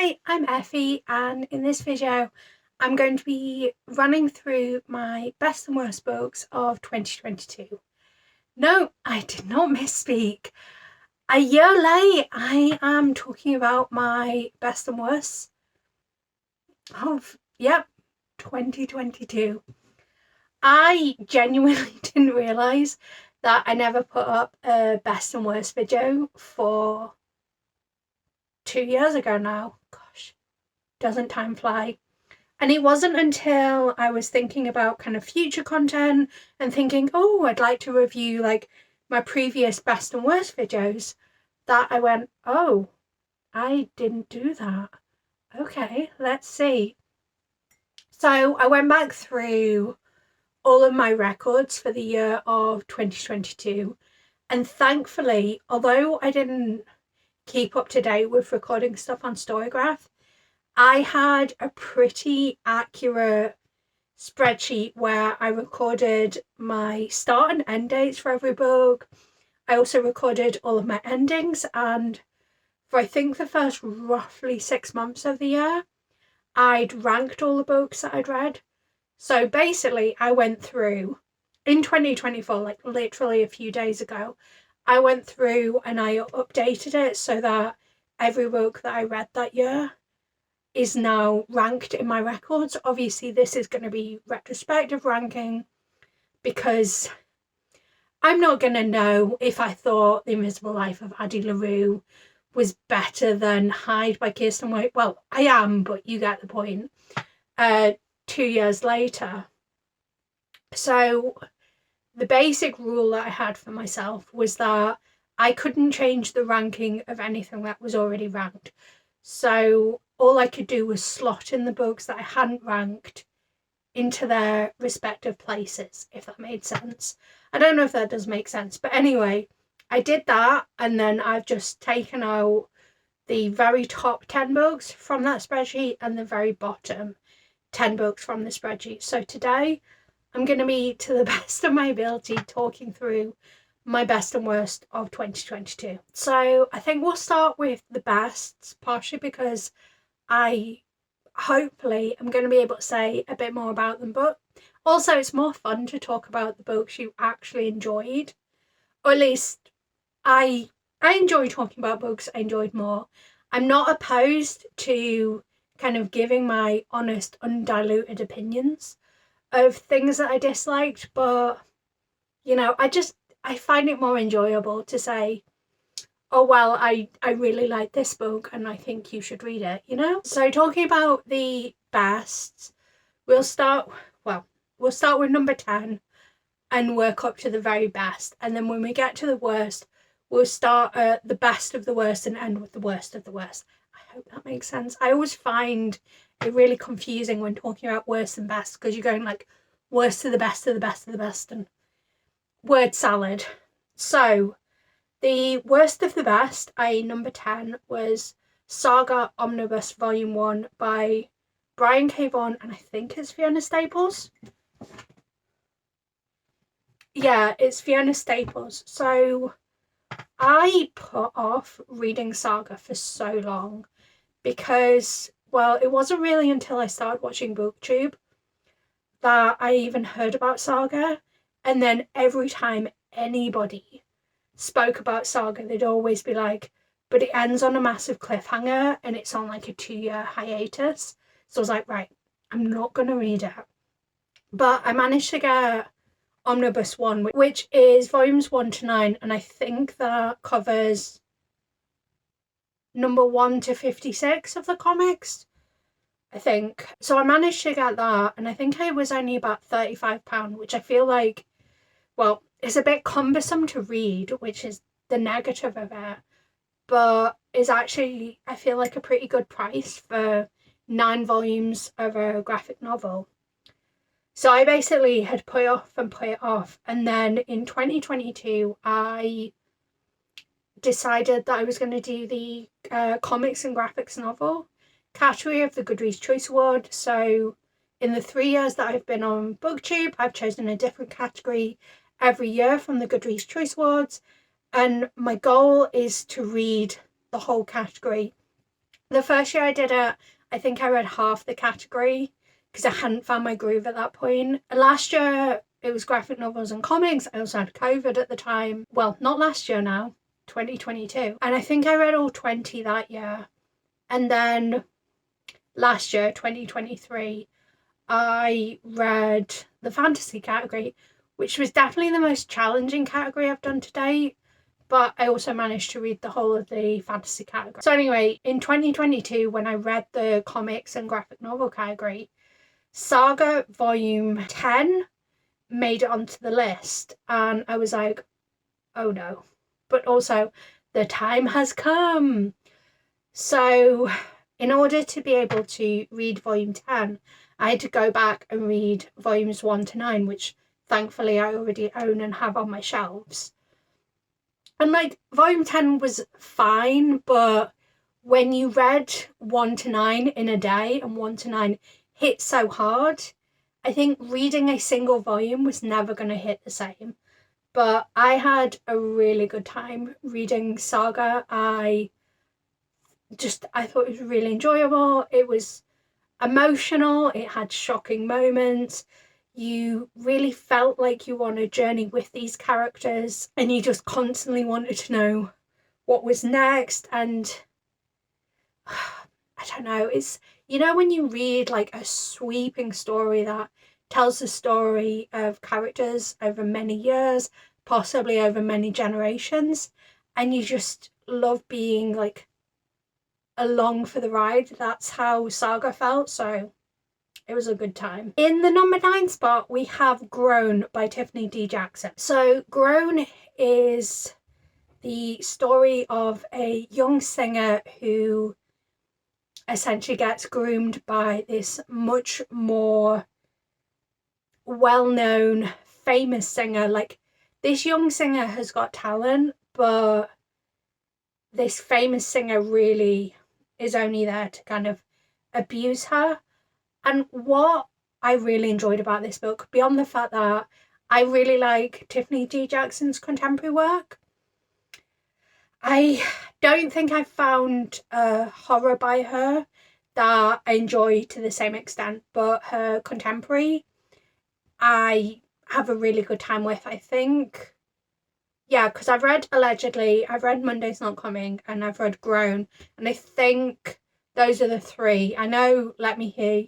Hi, I'm Effie, and in this video I'm going to be running through my best and worst books of 2022. No, I did not misspeak. A year late, I am talking about my best and worst of, 2022. I genuinely didn't realise that I never put up a best and worst video for 2 years ago now. Gosh, doesn't time fly? And it wasn't until I was thinking about kind of future content and thinking, oh, I'd like to review like my previous best and worst videos, that I went, oh, I didn't do that. Okay, let's see. So I went back through all of my records for the year of 2022. And thankfully, although I didn't keep up to date with recording stuff on Storygraph, I had a pretty accurate spreadsheet where I recorded my start and end dates for every book. I also recorded all of my endings, and for I think the first roughly 6 months of the year, I'd ranked all the books that I'd read. So basically I went through in 2024, like literally a few days ago, I went through and I updated it so that every book that I read that year is now ranked in my records. Obviously this is going to be retrospective ranking because I'm not going to know if I thought The Invisible Life of Addie LaRue was better than Hide by Kiersten White. Well, I am, but you get the point. 2 years later. So the basic rule that I had for myself was that I couldn't change the ranking of anything that was already ranked. So all I could do was slot in the books that I hadn't ranked into their respective places, if that made sense. I don't know if that does make sense, but anyway, I did that, and then I've just taken out the very top 10 books from that spreadsheet and the very bottom 10 books from the spreadsheet. So today I'm going to be, to the best of my ability, talking through my best and worst of 2022. So I think we'll start with the bests, partially because I hopefully am going to be able to say a bit more about them, but also it's more fun to talk about the books you actually enjoyed, or at least I enjoy talking about books I enjoyed more. I'm not opposed to kind of giving my honest, undiluted opinions of things that I disliked, but you know, I find it more enjoyable to say, oh well, I really like this book and I think you should read it, you know? So talking about the best, we'll start with number 10 and work up to the very best, and then when we get to the worst, we'll start at the best of the worst and end with the worst of the worst. I hope that makes sense. I always find it really confusing when talking about worst and best, because you're going like worst to the best of the best of the best and word salad. So the worst of the best, i.e. number 10, was Saga Omnibus Volume 1 by Brian K. Vaughan and I think it's Fiona Staples. Yeah, it's Fiona Staples. So I put off reading Saga for so long because, well, it wasn't really until I started watching BookTube that I even heard about Saga. And then every time anybody spoke about Saga, they'd always be like, but it ends on a massive cliffhanger and it's on like a 2-year hiatus. So I was like, right, I'm not going to read it. But I managed to get Omnibus 1, which is volumes 1 to 9, and I think that covers number 1 to 56 of the comics, I think. So I managed to get that, and I think it was only about £35, which I feel like, well, it's a bit cumbersome to read, which is the negative of it, but is actually, I feel like, a pretty good price for 9 volumes of a graphic novel. So I basically had put it off, and then in 2022 I decided that I was going to do the comics and graphics novel category of the Goodreads Choice Award. So in the 3 years that I've been on BookTube, I've chosen a different category every year from the Goodreads Choice Awards, and my goal is to read the whole category The first year I did it, I think I read half the category because I hadn't found my groove at that point. Last year, it was graphic novels and comics. I also had COVID at the time. Well, not last year now, 2022. And I think I read all 20 that year. And then last year, 2023, I read the fantasy category, which was definitely the most challenging category I've done to date. But I also managed to read the whole of the fantasy category. So anyway, in 2022, when I read the comics and graphic novel category, Saga Volume 10 made it onto the list. And I was like, oh no. But also, the time has come. So in order to be able to read Volume 10, I had to go back and read Volumes 1 to 9, which thankfully I already own and have on my shelves. And like Volume 10 was fine, but when you read 1 to 9 in a day and 1 to 9 hit so hard, I think reading a single volume was never going to hit the same. But I had a really good time reading Saga. I thought it was really enjoyable. It was emotional. It had shocking moments. You really felt like you were on a journey with these characters and you just constantly wanted to know what was next. And I don't know, it's, you know, when you read like a sweeping story that tells the story of characters over many years, possibly over many generations, and you just love being like along for the ride. That's how Saga felt. So it was a good time. In the number 9 spot, we have Grown by Tiffany D. Jackson. So Grown is the story of a young singer who essentially gets groomed by this much more well-known, famous singer. Like, this young singer has got talent, but this famous singer really is only there to kind of abuse her. And what I really enjoyed about this book, beyond the fact that I really like Tiffany D. Jackson's contemporary work, I don't think I've found a horror by her that I enjoy to the same extent, but her contemporary I have a really good time with, I think. Yeah, because I've read Allegedly, I've read Monday's Not Coming, and I've read Grown, and I think those are the 3. I know Let Me Hear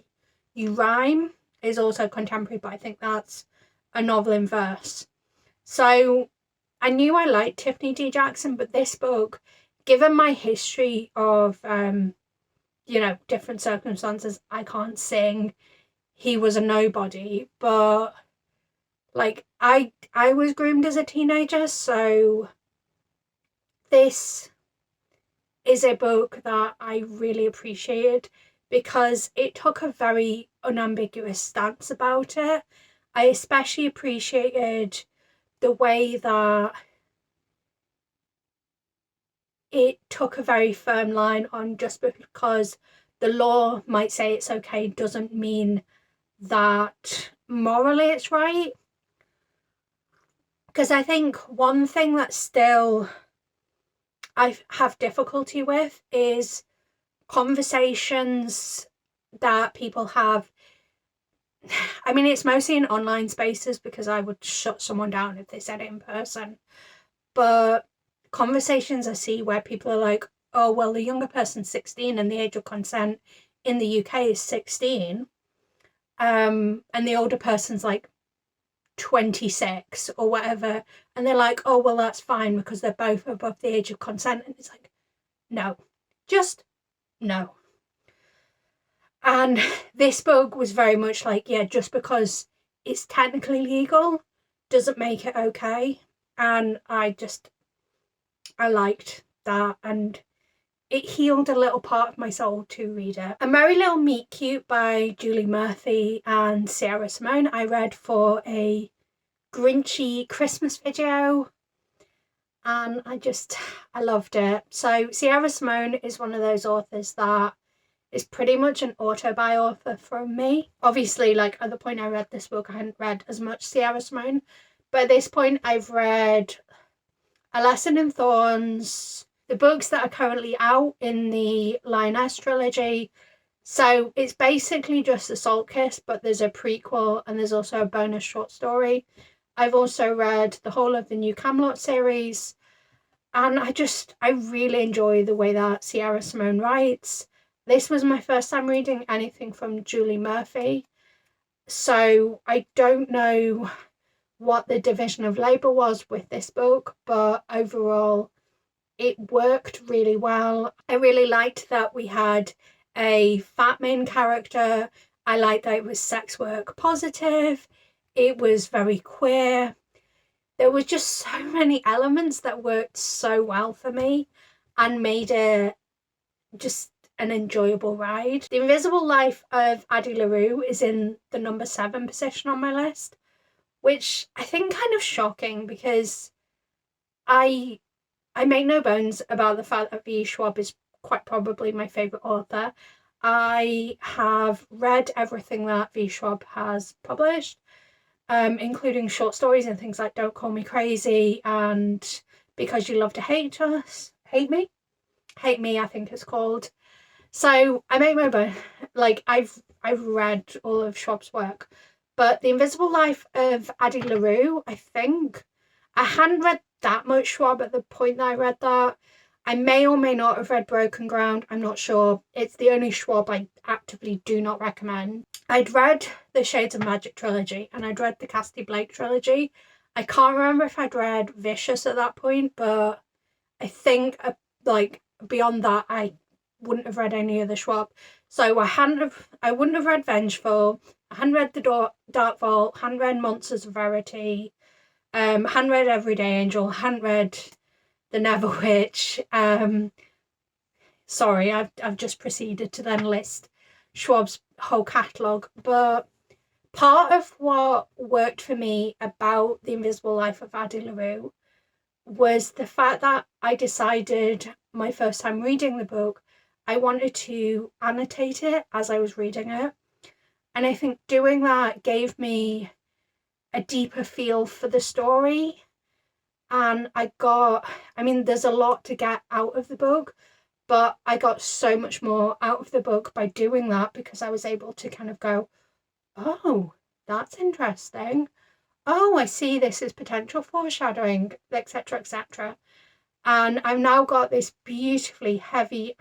You Rhyme is also contemporary, but I think that's a novel in verse. So I knew I liked Tiffany D. Jackson, but this book, given my history of, you know, different circumstances, I can't sing, he was a nobody, but like I was groomed as a teenager, so this is a book that I really appreciated because it took a very unambiguous stance about it. I especially appreciated the way that it took a very firm line on just because the law might say it's okay doesn't mean that morally it's right. Because I think one thing that still I have difficulty with is conversations that people have. I mean, it's mostly in online spaces because I would shut someone down if they said it in person. But conversations I see where people are like, oh, well, the younger person's 16 and the age of consent in the UK is 16. And the older person's like 26 or whatever. And they're like, oh, well, that's fine because they're both above the age of consent. And it's like, no, just no. And this book was very much like, yeah, just because it's technically legal doesn't make it okay. And I liked that, and it healed a little part of my soul to read it. A Merry Little Meet Cute by Julie Murphy and Sierra Simone I read for a Grinchy Christmas video, and I loved it. So Sierra Simone is one of those authors that is pretty much an auto-author from me. Obviously, like at the point I read this book, I hadn't read as much Sierra Simone, but at this point I've read A Lesson in Thorns, the books that are currently out in the Lioness trilogy. So it's basically just the Salt Kiss, but there's a prequel and there's also a bonus short story. I've also read the whole of the New Camelot series, and I really enjoy the way that Sierra Simone writes. This was my first time reading anything from Julie Murphy, so I don't know what the division of labour was with this book, but overall it worked really well. I really liked that we had a fat main character. I liked that it was sex work positive. It was very queer. There was just so many elements that worked so well for me and made it just an enjoyable ride. The Invisible Life of Addie LaRue is in the number 7 position on my list, which I think kind of shocking because I make no bones about the fact that V. Schwab is quite probably my favourite author. I have read everything that V. Schwab has published, including short stories and things like Don't Call Me Crazy and Because You Love to Hate Us. Hate Me, I think it's called. So I make my bone. Like, I've read all of Schwab's work. But The Invisible Life of Addie LaRue, I think, I hadn't read that much Schwab at the point that I read that. I may or may not have read Broken Ground, I'm not sure. It's the only Schwab I actively do not recommend. I'd read the Shades of Magic trilogy and I'd read the Cassidy Blake trilogy. I can't remember if I'd read Vicious at that point, but I think like beyond that I wouldn't have read any of the Schwab. So I wouldn't have read Vengeful, I hadn't read The Dark Vault, hadn't read Monsters of Verity, hadn't read Everyday Angel, hadn't read The Never Witch. Sorry, I've just proceeded to then list Schwab's whole catalogue. But part of what worked for me about The Invisible Life of Addie LaRue was the fact that I decided my first time reading the book, I wanted to annotate it as I was reading it. And I think doing that gave me a deeper feel for the story. And there's a lot to get out of the book, but I got so much more out of the book by doing that because I was able to kind of go, oh, that's interesting. Oh, I see this as potential foreshadowing, etc., etc. And I've now got this beautifully heavily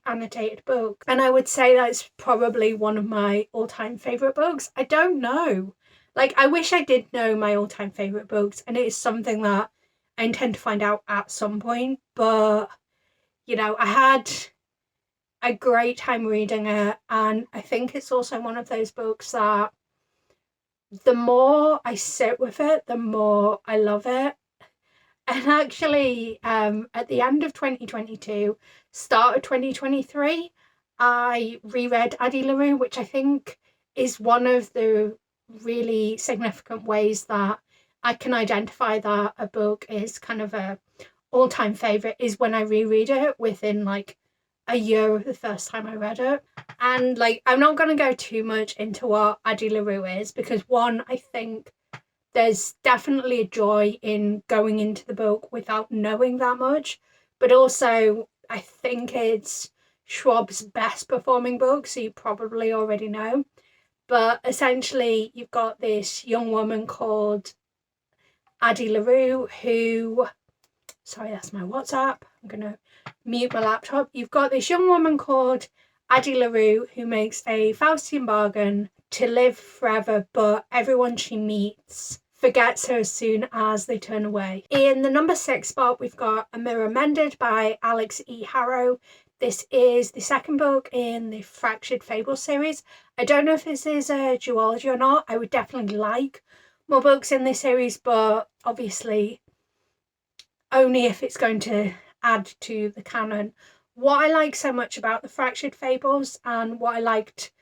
annotated book. And I would say that's probably one of my all-time favourite books. I don't know. Like, I wish I did know my all-time favourite books, and it is something that I intend to find out at some point. But, you know, I had a great time reading it, and I think it's also one of those books that the more I sit with it, the more I love it. And actually, at the end of 2022, start of 2023, I reread Addie LaRue, which I think is one of the really significant ways that I can identify that a book is kind of a all-time favourite, is when I reread it within like a year of the first time I read it. And like, I'm not going to go too much into what Addie LaRue is, because one, I think there's definitely a joy in going into the book without knowing that much, but also I think it's Schwab's best performing book, so you probably already know. But essentially, you've got this young woman called Addie LaRue who, sorry, that's my WhatsApp. I'm going to mute my laptop. You've got this young woman called Addie LaRue who makes a Faustian bargain to live forever, but everyone she meets forgets her as soon as they turn away. In the number 6 spot, we've got A Mirror Mended by Alix E. Harrow. This is the second book in the Fractured Fables series. I don't know if this is a duology or not. I would definitely like more books in this series, but obviously only if it's going to add to the canon. What I like so much about the Fractured Fables, and what I liked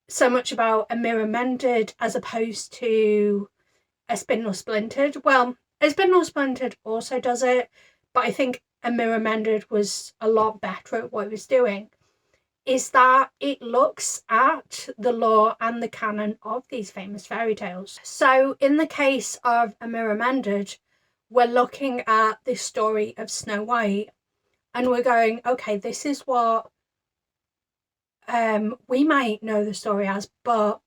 so much about A Mirror Mended as opposed to A Spindle Splintered, well, A Spindle Splintered also does it, but I think A Mirror Mended was a lot better at what it was doing, is that it looks at the lore and the canon of these famous fairy tales. So in the case of A Mirror Mended, we're looking at the story of Snow White. and we're going, okay, this is what we might know the story as, but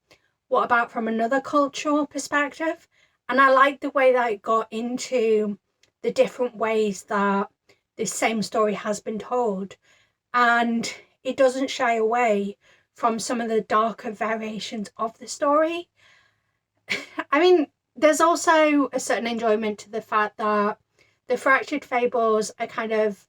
what about from another cultural perspective? And I like the way that it got into the different ways that this same story has been told, and it doesn't shy away from some of the darker variations of the story. I mean, there's also a certain enjoyment to the fact that the Fractured Fables are kind of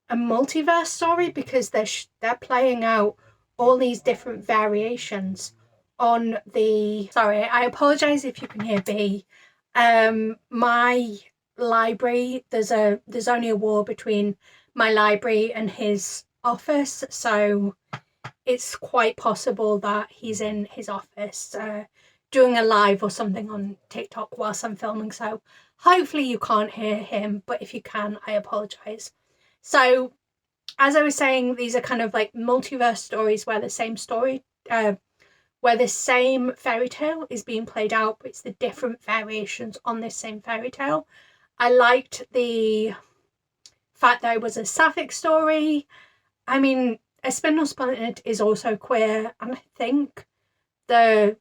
a multiverse story, because they're playing out all these different variations on the... Sorry, I apologize if you can hear B. My library, there's only a wall between my library and his office, so it's quite possible that he's in his office doing a live or something on TikTok whilst I'm filming, so hopefully you can't hear him, but if you can, I apologize. So, as I was saying, these are kind of like multiverse stories where the same story, where the same fairy tale is being played out, but it's the different variations on this same fairy tale. I liked the fact that it was a sapphic story. I mean, A Spindle Splintered is also queer, and I think there's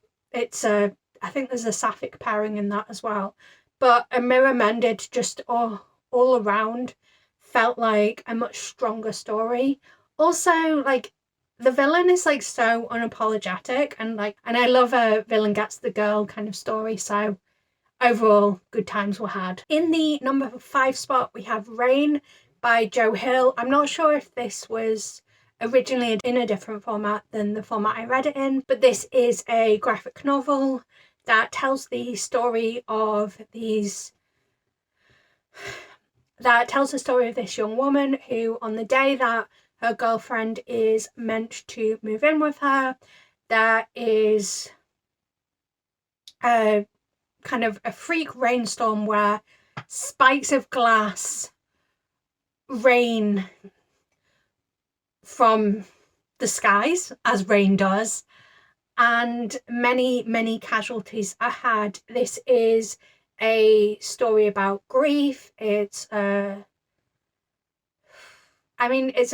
a sapphic pairing in that as well. But A Mirror Mended just all around felt like a much stronger story. Also, like, the villain is like so unapologetic, and I love a villain gets the girl kind of story, so overall good times were had. In the number 5 spot we have Rain by Joe Hill. I'm not sure if this was originally in a different format than the format I read it in, but this is a graphic novel that tells the story of this young woman who, on the day that her girlfriend is meant to move in with her, there is a kind of a freak rainstorm where spikes of glass rain from the skies, as rain does, and many casualties are had. This is a story about grief. It's a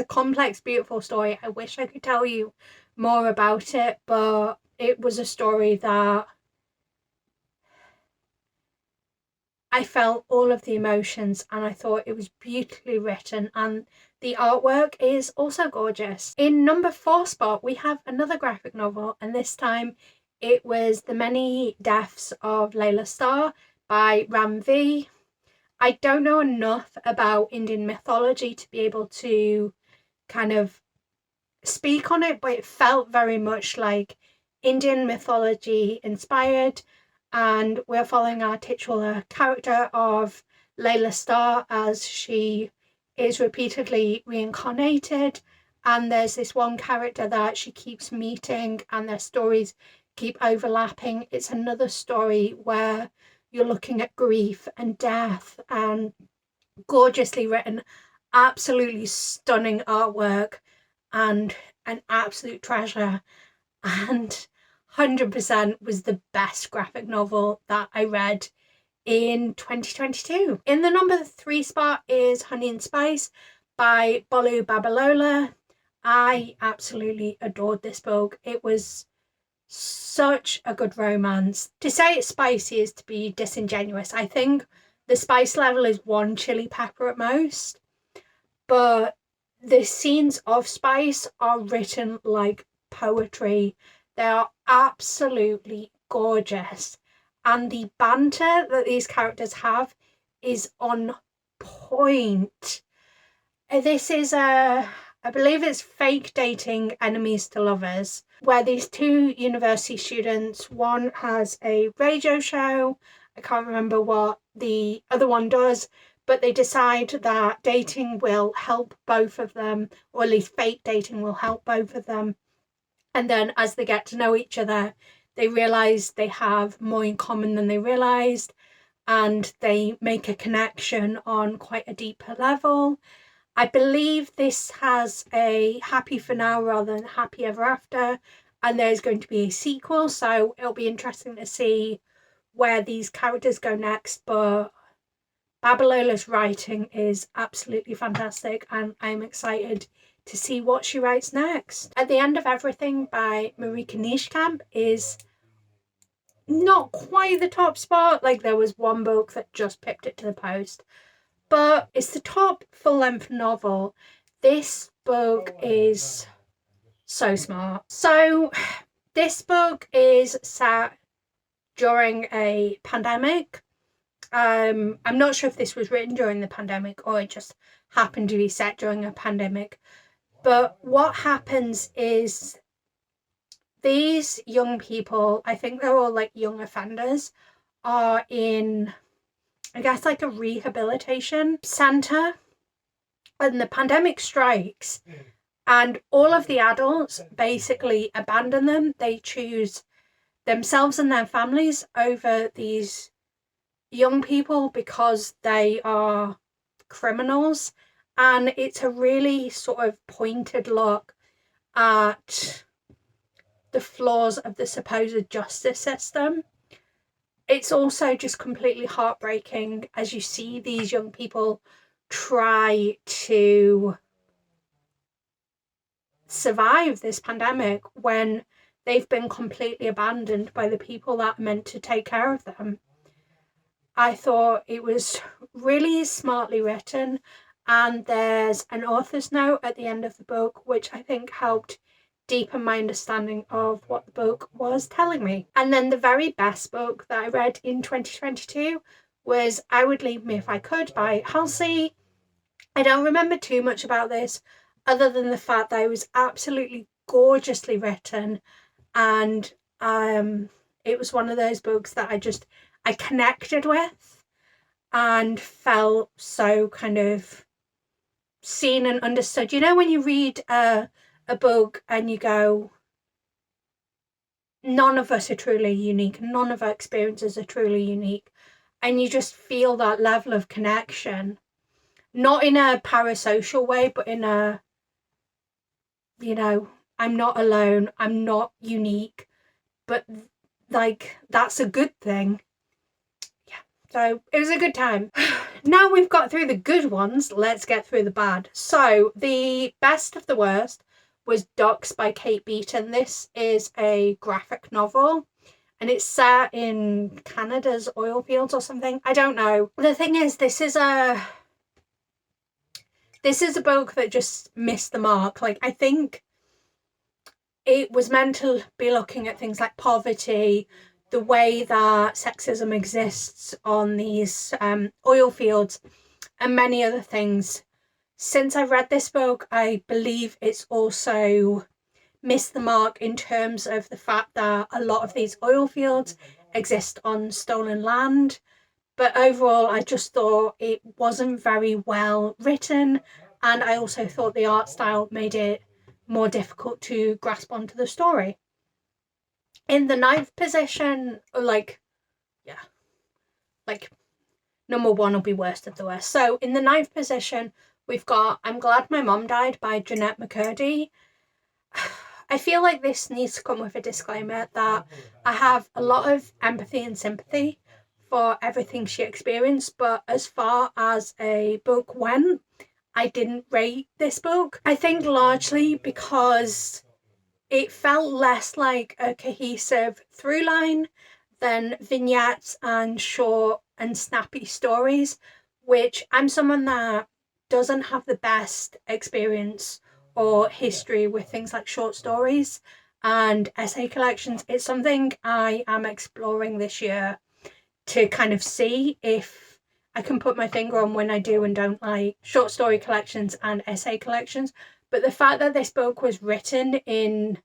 complex, beautiful story. I wish I could tell you more about it, but it was a story that I felt all of the emotions, and I thought it was beautifully written, and the artwork is also gorgeous. In number 4 spot, we have another graphic novel, and this time it was The Many Deaths of Laila Starr by Ram V. I don't know enough about Indian mythology to be able to kind of speak on it, but it felt very much like Indian mythology inspired, and we're following our titular character of Laila Starr as she is repeatedly reincarnated, and there's this one character that she keeps meeting and their stories keep overlapping. It's another story where you're looking at grief and death, and gorgeously written, absolutely stunning artwork, and an absolute treasure, and 100% was the best graphic novel that I read in 2022. In the number 3 spot is Honey and Spice by Bolu Babalola. I absolutely adored this book. It was such a good romance. To say it's spicy is to be disingenuous. I think the spice level is 1 chili pepper at most, but the scenes of spice are written like poetry. They are absolutely gorgeous, and the banter that these characters have is on point. This is I believe it's fake dating enemies to lovers, where these 2 university students, one has a radio show, I can't remember what the other one does, but they decide that dating will help both of them, or at least fake dating will help both of them. And then as they get to know each other, they realise they have more in common than they realised, and they make a connection on quite a deeper level. I believe this has a happy for now rather than happy ever after, and there's going to be a sequel, so it'll be interesting to see where these characters go next. But Babalola's writing is absolutely fantastic, and I'm excited to see what she writes next. At the End of Everything by Marieke Nijkamp is not quite the top spot. Like, there was one book that just pipped it to the post, but it's the top full-length novel. This book is so smart. So this book is set during a pandemic. I'm not sure if this was written during the pandemic or it just happened to be set during a pandemic. But what happens is these young people, I think they're all like young offenders, are in, I guess, like a rehabilitation centre. And the pandemic strikes and all of the adults basically abandon them. They choose themselves and their families over these young people because they are criminals. And it's a really sort of pointed look at the flaws of the supposed justice system. It's also just completely heartbreaking as you see these young people try to survive this pandemic when they've been completely abandoned by the people that are meant to take care of them. I thought it was really smartly written, and there's an author's note at the end of the book which I think helped deepen my understanding of what the book was telling me. And then the very best book that I read in 2022 was I Would Leave Me If I Could by Halsey. I don't remember too much about this other than the fact that it was absolutely gorgeously written, and it was one of those books that I connected with and felt so kind of seen and understood. You know, when you read a book and you go, none of us are truly unique, none of our experiences are truly unique, and you just feel that level of connection, not in a parasocial way, but in a, you know, I'm not alone, I'm not unique, but like, that's a good thing. Yeah, so it was a good time. Now we've got through the good ones, let's get through the bad. So the best of the worst was Ducks by Kate Beaton. This is a graphic novel and it's set in Canada's oil fields or something. I don't know. The thing is, this is a book that just missed the mark. Like, I think it was meant to be looking at things like poverty, the way that sexism exists on these oil fields, and many other things. Since I read this book, I believe it's also missed the mark in terms of the fact that a lot of these oil fields exist on stolen land. But overall, I just thought it wasn't very well written, and I also thought the art style made it more difficult to grasp onto the story. In the 9th position, number one will be worst of the worst. So in the 9th position, we've got I'm Glad My Mom Died by Jennette McCurdy. I feel like this needs to come with a disclaimer that I have a lot of empathy and sympathy for everything she experienced, but as far as a book went, I didn't rate this book. I think largely because it felt less like a cohesive through line than vignettes and short and snappy stories, which I'm someone that doesn't have the best experience or history with things like short stories and essay collections. It's something I am exploring this year to kind of see if I can put my finger on when I do and don't like short story collections and essay collections. But the fact that this book was written in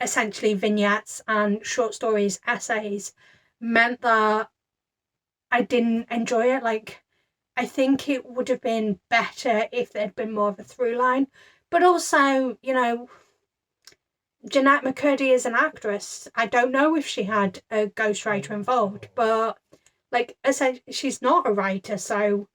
essentially vignettes and short stories, essays, meant that I didn't enjoy it. Like, I think it would have been better if there'd been more of a through line. But also, you know, Jennette McCurdy is an actress. I don't know if she had a ghostwriter involved, but like I said, she's not a writer, so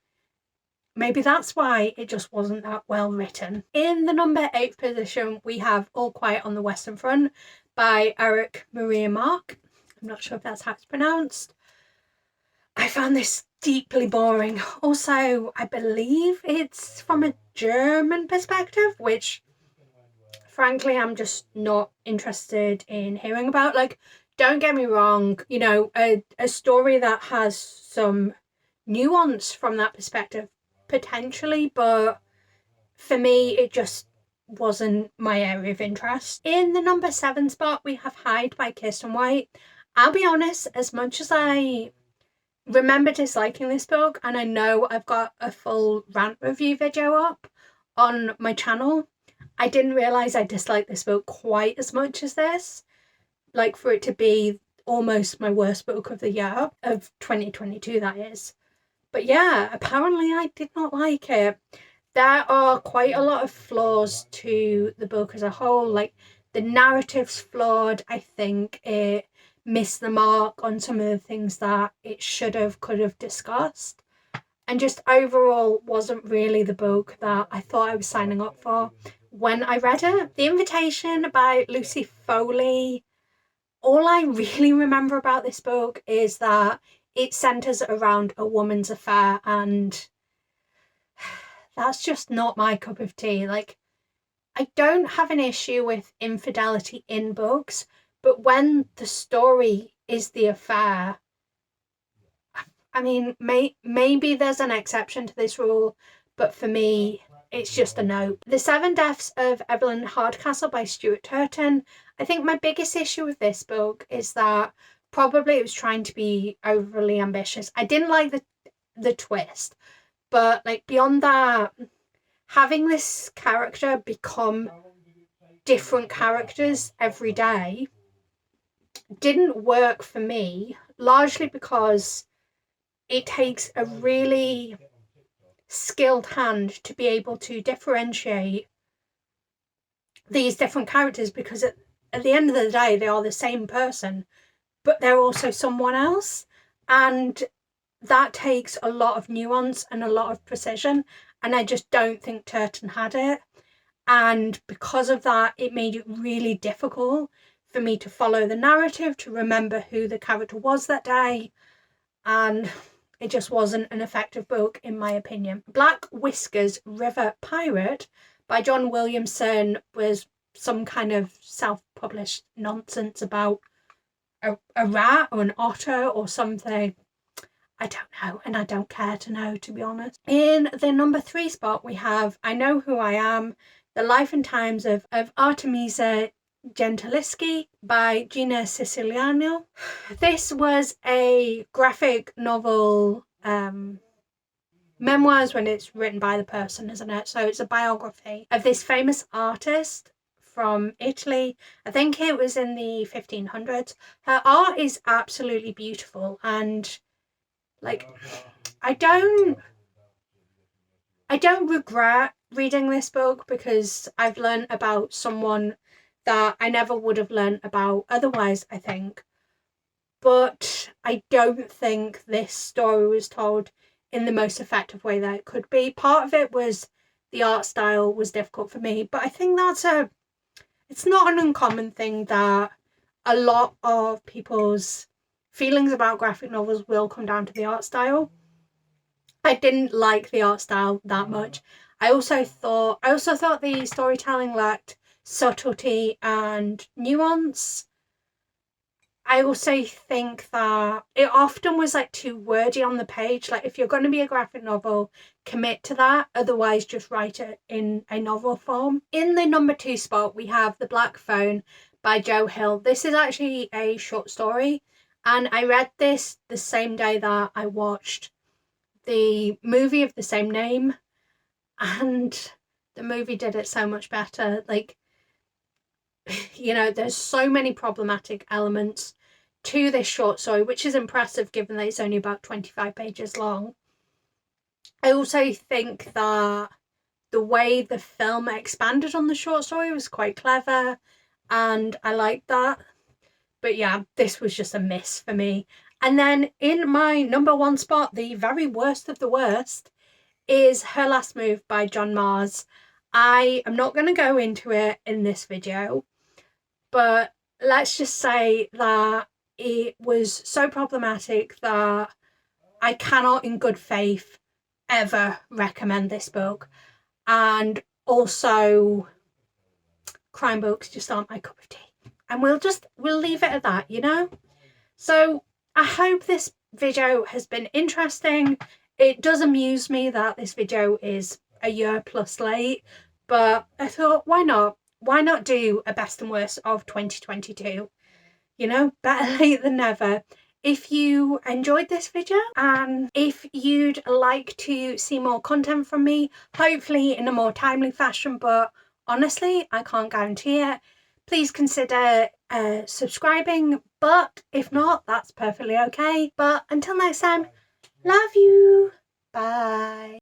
maybe that's why it just wasn't that well written. In the number 8th position, we have All Quiet on the Western Front by Erich Maria Marque. I'm not sure if that's how it's pronounced. I found this deeply boring. Also, I believe it's from a German perspective, which frankly I'm just not interested in hearing about. Like, don't get me wrong, you know, a story that has some nuance from that perspective, potentially, but for me, it just wasn't my area of interest. In the number 7 spot, we have Hide by Kiersten White. I'll be honest, as much as I remember disliking this book, and I know I've got a full rant review video up on my channel, I didn't realise I disliked this book quite as much as this. Like, for it to be almost my worst book of the year, of 2022 that is. But yeah, apparently I did not like it. There are quite a lot of flaws to the book as a whole. Like, the narrative's flawed. I think it missed the mark on some of the things that it could have discussed. And just overall wasn't really the book that I thought I was signing up for when I read it. The Invitation by Lucy Foley. All I really remember about this book is that it centres around a woman's affair, and that's just not my cup of tea. Like, I don't have an issue with infidelity in books, but when the story is the affair, I mean, maybe there's an exception to this rule, but for me, it's just a no. The Seven Deaths of Evelyn Hardcastle by Stuart Turton. I think my biggest issue with this book is that probably it was trying to be overly ambitious. I didn't like the twist, but like beyond that, having this character become different characters every day didn't work for me, largely because it takes a really skilled hand to be able to differentiate these different characters, because at the end of the day they are the same person, but they're also someone else, and that takes a lot of nuance and a lot of precision, and I just don't think Turton had it. And because of that, it made it really difficult for me to follow the narrative, to remember who the character was that day, and it just wasn't an effective book in my opinion. Black Whiskers River Pirate by John Williamson was some kind of self-published nonsense about a rat or an otter or something. I don't know, and I don't care to know, to be honest. In the number 3 spot, we have I Know Who I Am, The Life and Times of Artemesia Gentilisci by Gina Siciliano. This was a graphic novel, memoirs when it's written by the person, isn't it? So it's a biography of this famous artist from Italy. I think it was in the 1500s. Her art is absolutely beautiful, and like I don't regret reading this book, because I've learned about someone that I never would have learned about otherwise, I think. But I don't think this story was told in the most effective way that it could be. Part of it was the art style was difficult for me, but I think it's not an uncommon thing that a lot of people's feelings about graphic novels will come down to the art style. I didn't like the art style that much. I also thought the storytelling lacked subtlety and nuance. I also think that it often was like too wordy on the page. Like, if you're going to be a graphic novel, commit to that. Otherwise, just write it in a novel form. In the number 2 spot, we have The Black Phone by Joe Hill. This is actually a short story, and I read this the same day that I watched the movie of the same name, and the movie did it so much better. Like, you know, there's so many problematic elements to this short story, which is impressive given that it's only about 25 pages long. I also think that the way the film expanded on the short story was quite clever, and I liked that. But yeah, this was just a miss for me. And then in my number 1 spot, the very worst of the worst, is Her Last Move by John Mars. I am not going to go into it in this video, but let's just say that it was so problematic that I cannot in good faith ever recommend this book. And also, crime books just aren't my cup of tea. And we'll leave it at that, you know? So I hope this video has been interesting. It does amuse me that this video is a year plus late, but I thought, why not? Why not do a best and worst of 2022? You know, better late than never. If you enjoyed this video and if you'd like to see more content from me, hopefully in a more timely fashion, but honestly, I can't guarantee it, please consider subscribing. But if not, that's perfectly okay. But until next time, love you. Bye.